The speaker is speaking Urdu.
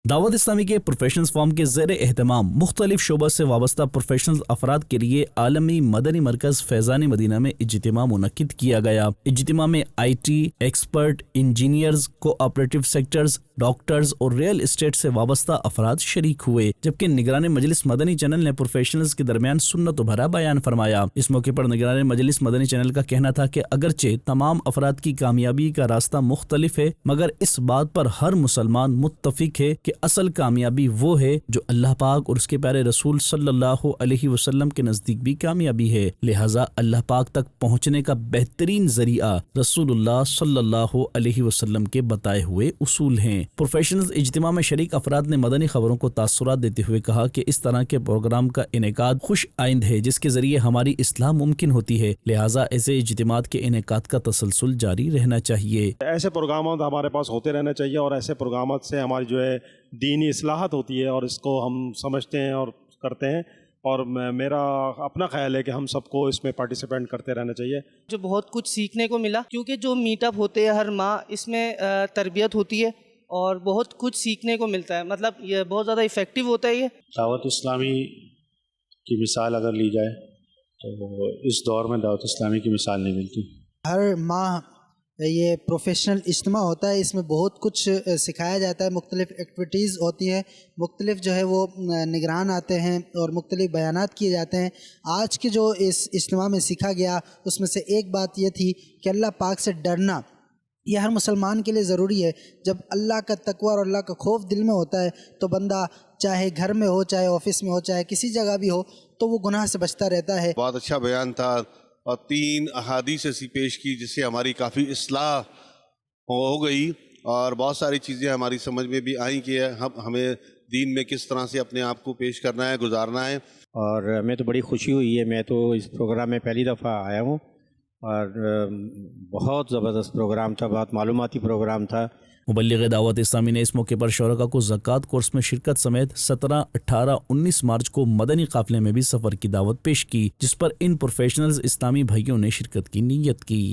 دعوت اسلامی کے پروفیشنلز فورم کے زیر اہتمام مختلف شعبوں سے وابستہ پروفیشنل افراد کے لیے عالمی مدنی مرکز فیضان مدینہ میں اجتماع منعقد کیا گیا۔ اجتماع میں I T expert, engineers, cooperative sectors, doctors اور ریئل اسٹیٹ سے وابستہ افراد شریک ہوئے، جبکہ نگران مجلس مدنی چینل نے پروفیشنلز کے درمیان سنت و بھرا بیان فرمایا۔ اس موقع پر نگران مجلس مدنی چینل کا کہنا تھا کہ اگرچہ تمام افراد کی کامیابی کا راستہ مختلف ہے، مگر اس بات پر ہر مسلمان متفق ہے کہ اصل کامیابی وہ ہے جو اللہ پاک اور اس کے پیارے رسول صلی اللہ علیہ وسلم کے نزدیک بھی کامیابی ہے، لہٰذا اللہ پاک تک پہنچنے کا بہترین ذریعہ رسول اللہ صلی اللہ علیہ وسلم کے بتائے ہوئے اصول ہیں۔ پروفیشنلز اجتماع میں شریک افراد نے مدنی خبروں کو تاثرات دیتے ہوئے کہا کہ اس طرح کے پروگرام کا انعقاد خوش آئند ہے جس کے ذریعے ہماری اصلاح ممکن ہوتی ہے، لہٰذا ایسے اجتماعات کے انعقاد کا تسلسل جاری رہنا چاہیے۔ ایسے پروگرامات ہمارے پاس ہوتے رہنا چاہیے اور ایسے پروگرامات سے ہماری جو ہے دینی اصلاحات ہوتی ہے اور اس کو ہم سمجھتے ہیں اور کرتے ہیں، اور میرا اپنا خیال ہے کہ ہم سب کو اس میں پارٹیسپینٹ کرتے رہنا چاہیے۔ جو بہت کچھ سیکھنے کو ملا، کیونکہ جو میٹ اپ ہوتے ہیں ہر ماہ، اس میں تربیت ہوتی ہے اور بہت کچھ سیکھنے کو ملتا ہے، مطلب یہ بہت زیادہ ایفیکٹو ہوتا ہے۔ یہ دعوت اسلامی کی مثال اگر لی جائے تو اس دور میں دعوت اسلامی کی مثال نہیں ملتی۔ ہر ماہ یہ پروفیشنل اجتماع ہوتا ہے، اس میں بہت کچھ سکھایا جاتا ہے، مختلف ایکٹیویٹیز ہوتی ہیں، مختلف جو ہے وہ نگران آتے ہیں اور مختلف بیانات کیے جاتے ہیں۔ آج کے جو اس اجتماع میں سیکھا گیا اس میں سے ایک بات یہ تھی کہ اللہ پاک سے ڈرنا یہ ہر مسلمان کے لیے ضروری ہے۔ جب اللہ کا تقوی اور اللہ کا خوف دل میں ہوتا ہے تو بندہ چاہے گھر میں ہو، چاہے آفس میں ہو، چاہے کسی جگہ بھی ہو، تو وہ گناہ سے بچتا رہتا ہے۔ بہت اچھا بیان تھا اور 3 احادیث ایسی پیش کی جس سے ہماری کافی اصلاح ہو گئی اور بہت ساری چیزیں ہماری سمجھ میں بھی آئیں کہ ہمیں دین میں کس طرح سے اپنے آپ کو پیش کرنا ہے، گزارنا ہے۔ اور ہمیں تو بڑی خوشی ہوئی ہے، میں تو اس پروگرام میں پہلی دفعہ آیا ہوں اور بہت زبردست پروگرام تھا، بہت معلوماتی پروگرام تھا۔ مبلغ دعوت اسلامی نے اس موقع پر شرکاء کو زکوٰۃ کورس میں شرکت سمیت 17، 18، 19 مارچ کو مدنی قافلے میں بھی سفر کی دعوت پیش کی، جس پر ان پروفیشنلز اسلامی بھائیوں نے شرکت کی نیت کی۔